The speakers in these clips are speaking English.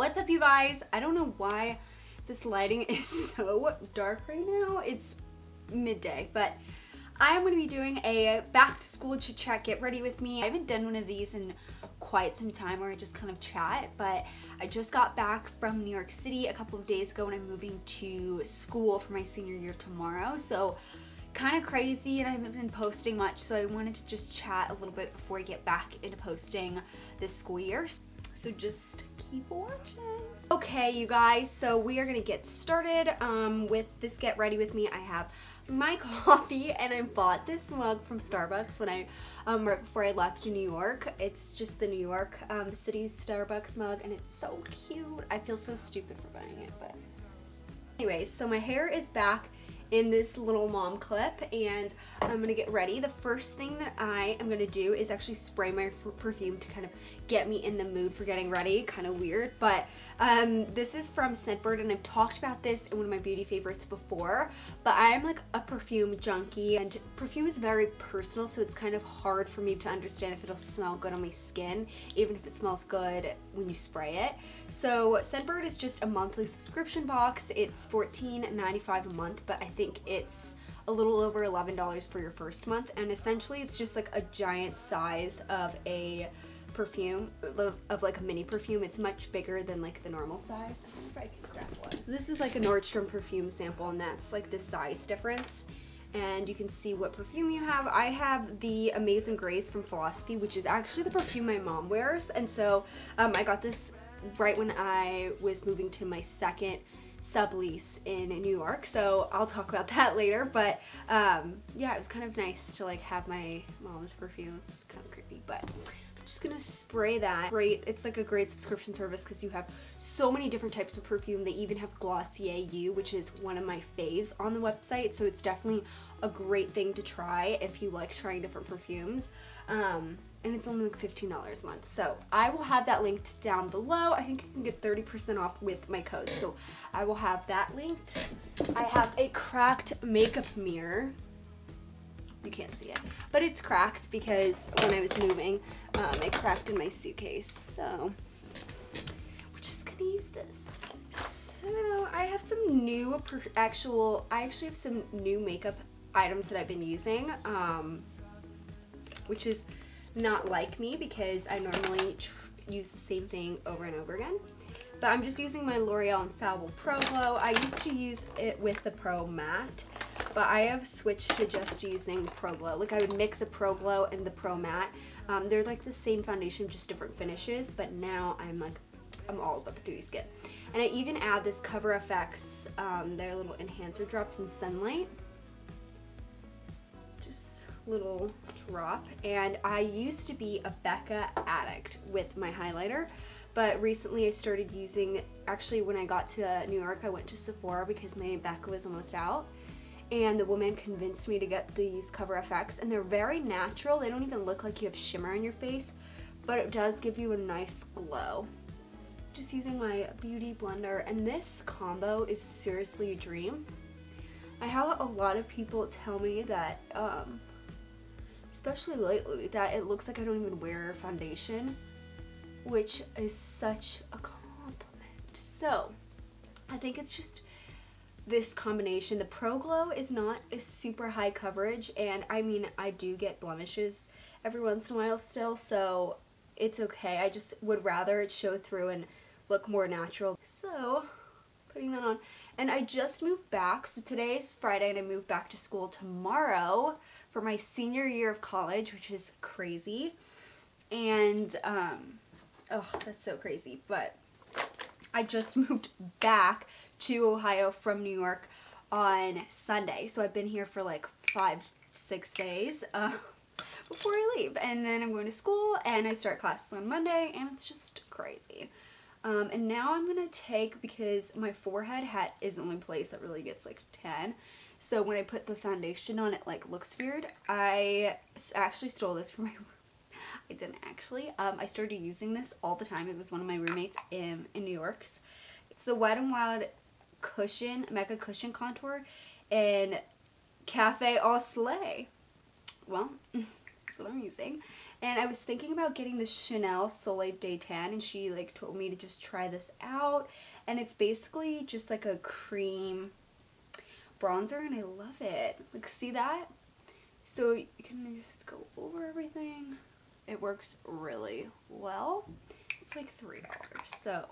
What's up, you guys? I don't know why this lighting is so dark right now. It's midday, but I'm going to be doing a back to school chit chat get ready with me. I haven't done one of these in quite some time where I just kind of chat, but I just got back from New York City a couple of days ago and I'm moving to school for my senior year tomorrow. So kind of crazy, and I haven't been posting much, so I wanted to just chat a little bit before I get back into posting this school year. So just keep watching. Okay, you guys, so we are gonna get started with this get ready with me. I have my coffee and I bought this mug from Starbucks when I right before I left to New York. It's just the New York city's Starbucks mug and it's so cute. I feel so stupid for buying it, but anyways, so my hair is back in this little mom clip and I'm gonna get ready. The first thing that I am gonna do is actually spray my perfume to kind of get me in the mood for getting ready. Kind of weird, but this is from Scentbird and I've talked about this in one of my beauty favorites before, but I'm like a perfume junkie and perfume is very personal, so it's kind of hard for me to understand if it'll smell good on my skin even if it smells good when you spray it. So Scentbird is just a monthly subscription box. It's $14.95 a month, but I think it's a little over $11 for your first month, and essentially it's just like a giant size of a perfume, of like a mini perfume. It's much bigger than like the normal size. I wonder if I can grab one. This is like a Nordstrom perfume sample, and that's like the size difference, and you can see what perfume you have. I have the Amazing Grace from Philosophy, which is actually the perfume my mom wears, and so I got this right when I was moving to my second sublease in New York, so I'll talk about that later. But yeah, it was kind of nice to like have my mom's perfume. It's kind of creepy, but I'm just gonna spray that. Great, it's like a great subscription service because you have so many different types of perfume. They even have Glossier You, which is one of my faves on the website, so it's definitely a great thing to try if you like trying different perfumes. And it's only like $15 a month. So I will have that linked down below. I think you can get 30% off with my code. So I will have that linked. I have a cracked makeup mirror. You can't see it, but it's cracked because when I was moving, it cracked in my suitcase. So we're just gonna use this. So I have some new, I actually have some new makeup items that I've been using, which is not like me because I normally use the same thing over and over again. But I'm just using my L'Oreal Infallible Pro Glow. I used to use it with the Pro Matte, but I have switched to just using Pro Glow. Like I would mix a Pro Glow and the Pro Matte. They're like the same foundation, just different finishes, but now I'm all about the dewy skin. And I even add this Cover FX, their little enhancer drops in Sunlight. Little drop. And I used to be a Becca addict with my highlighter, but recently I started using, actually when I got to New York I went to Sephora because my Becca was almost out, and the woman convinced me to get these Cover FX, and they're very natural. They don't even look like you have shimmer on your face, but it does give you a nice glow. Just using my beauty blender, and this combo is seriously a dream. I have a lot of people tell me that especially lately, that it looks like I don't even wear foundation, which is such a compliment. So I think it's just this combination. The Pro Glow is not a super high coverage, and I mean I do get blemishes every once in a while still, so it's okay. I just would rather it show through and look more natural. So putting that on, and I just moved back, so today is Friday and I move back to school tomorrow for my senior year of college, which is crazy. And oh, that's so crazy, but I just moved back to Ohio from New York on Sunday, so I've been here for like 5-6 days before I leave, and then I'm going to school and I start classes on Monday, and it's just crazy. And now I'm gonna take, because my forehead is the only place that really gets like 10, so when I put the foundation on it like looks weird. I actually stole this from my I didn't actually. I started using this all the time. It was one of my roommates in New York. It's the Wet n Wild Cushion, Mega Cushion Contour in Cafe au Soleil. Well, That's what I'm using. And I was thinking about getting the Chanel Soleil Day Tan, and she like told me to just try this out. And it's basically just like a cream bronzer, and I love it. Like, see that? So you can just go over everything. It works really well. It's like $3. So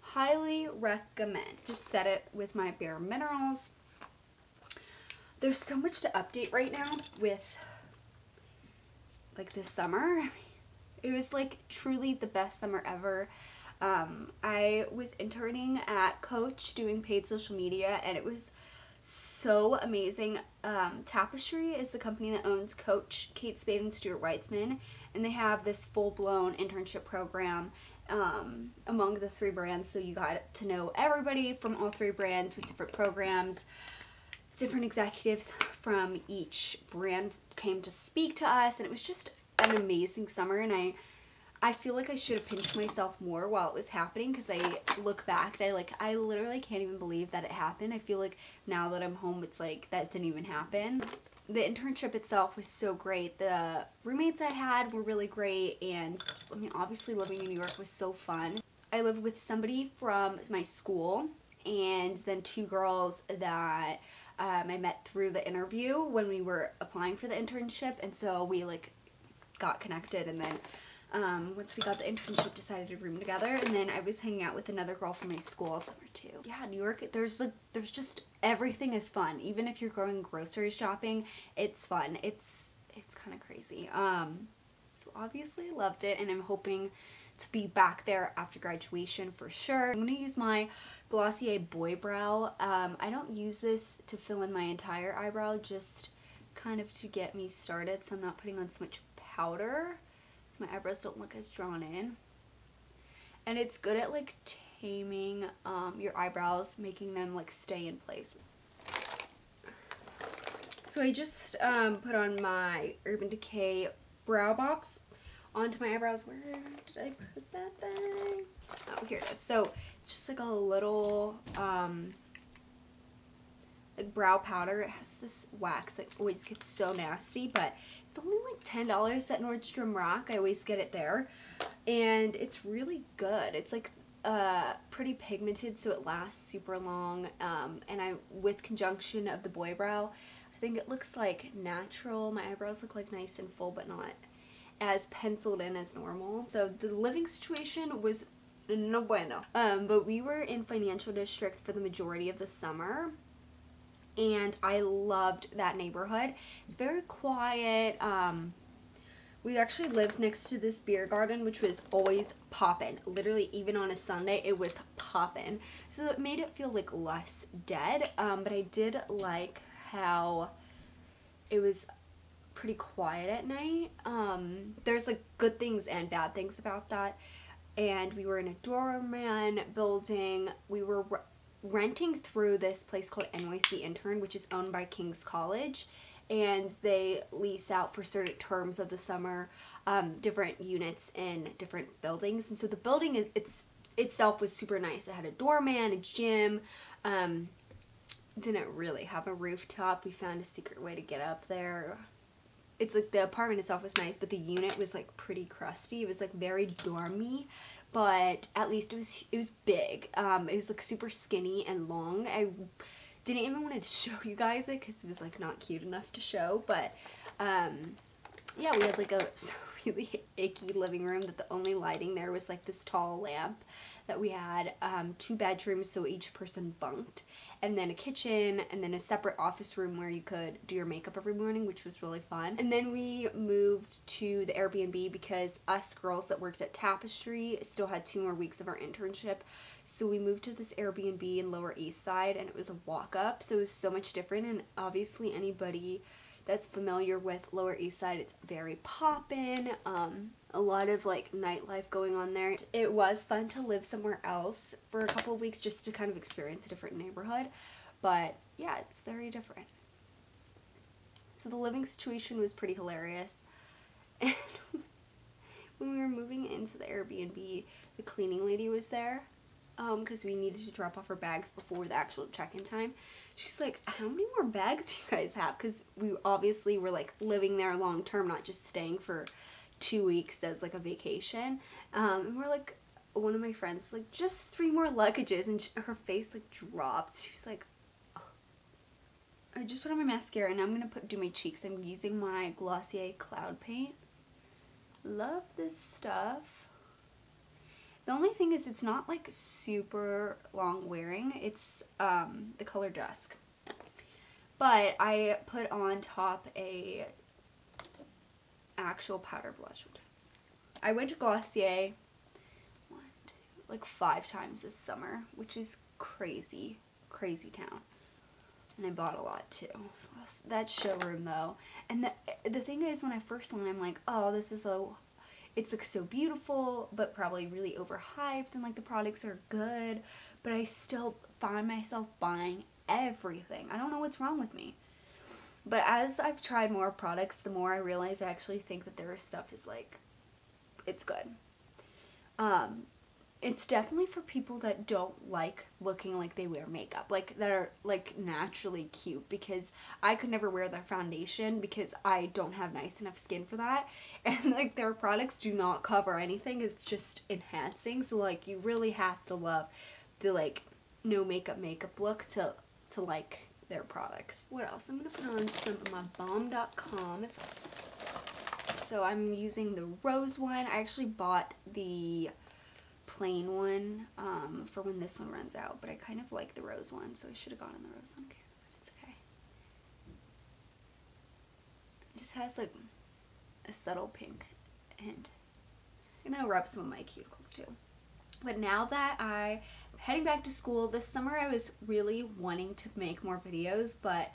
highly recommend. Just set it with my Bare Minerals. There's so much to update right now with like this summer. It was like truly the best summer ever. I was interning at Coach doing paid social media, and it was so amazing. Tapestry is the company that owns Coach, Kate Spade and Stuart Weitzman, and they have this full-blown internship program among the 3 brands, so you got to know everybody from all 3 brands with different programs. Different executives from each brand came to speak to us, and it was just an amazing summer. And I feel like I should have pinched myself more while it was happening, because I look back and I literally can't even believe that it happened. I feel like now that I'm home, it's like that didn't even happen. The internship itself was so great. The roommates I had were really great, and I mean, obviously living in New York was so fun. I lived with somebody from my school, and then 2 girls that I met through the interview when we were applying for the internship, and so we like got connected, and then once we got the internship, decided to room together. And then I was hanging out with another girl from my school all summer too. Yeah, New York, there's just everything is fun. Even if you're going grocery shopping, it's fun. It's kind of crazy. So obviously I loved it, and I'm hoping to be back there after graduation for sure. I'm gonna use my Glossier Boy Brow. I don't use this to fill in my entire eyebrow, just kind of to get me started, so I'm not putting on so much powder, so my eyebrows don't look as drawn in. And it's good at like taming your eyebrows, making them like stay in place. So I just put on my Urban Decay Brow Box onto my eyebrows. Where did I put that thing? Oh, here it is. So it's just like a little like brow powder. It has this wax that always gets so nasty, but it's only like $10 at Nordstrom Rack. I always get it there, and it's really good. It's like pretty pigmented, so it lasts super long, and with conjunction of the Boy Brow, I think it looks like natural. My eyebrows look like nice and full, but not as penciled in as normal. So the living situation was no bueno. But we were in Financial District for the majority of the summer, and I loved that neighborhood. It's very quiet. We actually lived next to this beer garden, which was always poppin'. Literally, even on a Sunday, it was poppin'. So it made it feel like less dead. But I did like how it was pretty quiet at night. There's like good things and bad things about that. And we were in a doorman building. We were renting through this place called NYC Intern, which is owned by King's College, and they lease out for certain terms of the summer different units in different buildings. And so the building itself was super nice. It had a doorman, a gym, didn't really have a rooftop. We found a secret way to get up there. It's like the apartment itself was nice, but the unit was like pretty crusty. It was like very dormy, but at least it was big. It was like super skinny and long. I didn't even want to show you guys it because it was like not cute enough to show, but yeah, we had like a really icky living room that the only lighting there was like this tall lamp that we had. 2 bedrooms, so each person bunked, and then a kitchen, and then a separate office room where you could do your makeup every morning, which was really fun. And then we moved to the Airbnb because us girls that worked at Tapestry still had 2 more weeks of our internship, so we moved to this Airbnb in Lower East Side, and it was a walk up, so it was so much different. And obviously anybody that's familiar with Lower East Side, it's very poppin', a lot of like nightlife going on there. It was fun to live somewhere else for a couple of weeks just to kind of experience a different neighborhood, but yeah, it's very different. So the living situation was pretty hilarious. And when we were moving into the Airbnb, the cleaning lady was there, because we needed to drop off our bags before the actual check-in time. She's like, how many more bags do you guys have? Because we obviously were like living there long term, not just staying for 2 weeks as like a vacation. And we're like, one of my friends was like, just 3 more luggages, and her face like dropped. She was like, oh. I just put on my mascara, and I'm gonna do my cheeks. I'm using my Glossier Cloud Paint. Love this stuff. The only thing is it's not like super long wearing. It's the color Dusk. But I put on top a actual powder blush. I went to Glossier like 5 times this summer, which is crazy, crazy town. And I bought a lot too. That showroom though. And the thing is, when I first went, I'm like, oh, this is so, it's like so beautiful, but probably really overhyped, and like the products are good, but I still find myself buying everything. I don't know what's wrong with me. But as I've tried more products, the more I realize I actually think that their stuff is like, it's good. It's definitely for people that don't like looking like they wear makeup, like that are like naturally cute, because I could never wear their foundation because I don't have nice enough skin for that, and like their products do not cover anything, it's just enhancing. So like you really have to love the like no makeup look to like their products. What else? I'm gonna put on some of my Balm.com. So I'm using the rose one. I actually bought the plain one for when this one runs out, but I kind of like the rose one, so I should have gotten the rose one, but it's okay. It just has like a subtle pink hint. I'm gonna rub some of my cuticles too. But now that I'm heading back to school, this summer I was really wanting to make more videos, but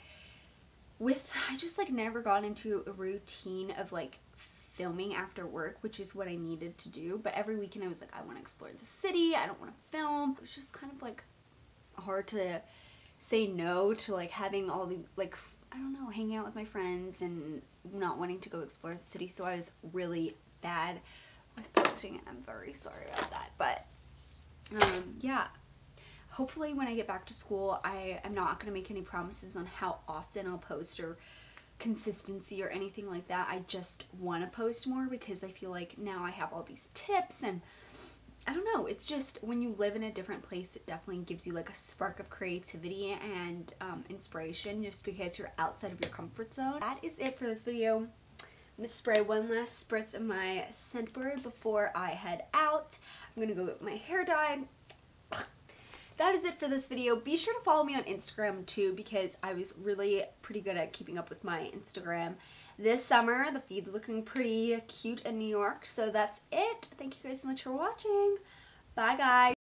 I just like never got into a routine of like filming after work, which is what I needed to do. But every weekend I was like, I want to explore the city, I don't want to film. It was just kind of like hard to say no to like having all the like, I don't know, hanging out with my friends and not wanting to go explore the city. So I was really bad with posting, and I'm very sorry about that. But yeah, hopefully when I get back to school, I am not going to make any promises on how often I'll post or consistency or anything like that. I just want to post more because I feel like now I have all these tips, and I don't know, it's just when you live in a different place, it definitely gives you like a spark of creativity and inspiration, just because you're outside of your comfort zone. That is it for this video. I'm going to spray one last spritz of my Scentbird before I head out. I'm going to go get my hair dyed. That is it for this video. Be sure to follow me on Instagram too, because I was really pretty good at keeping up with my Instagram this summer. The feed's looking pretty cute in New York. So that's it. Thank you guys so much for watching. Bye guys.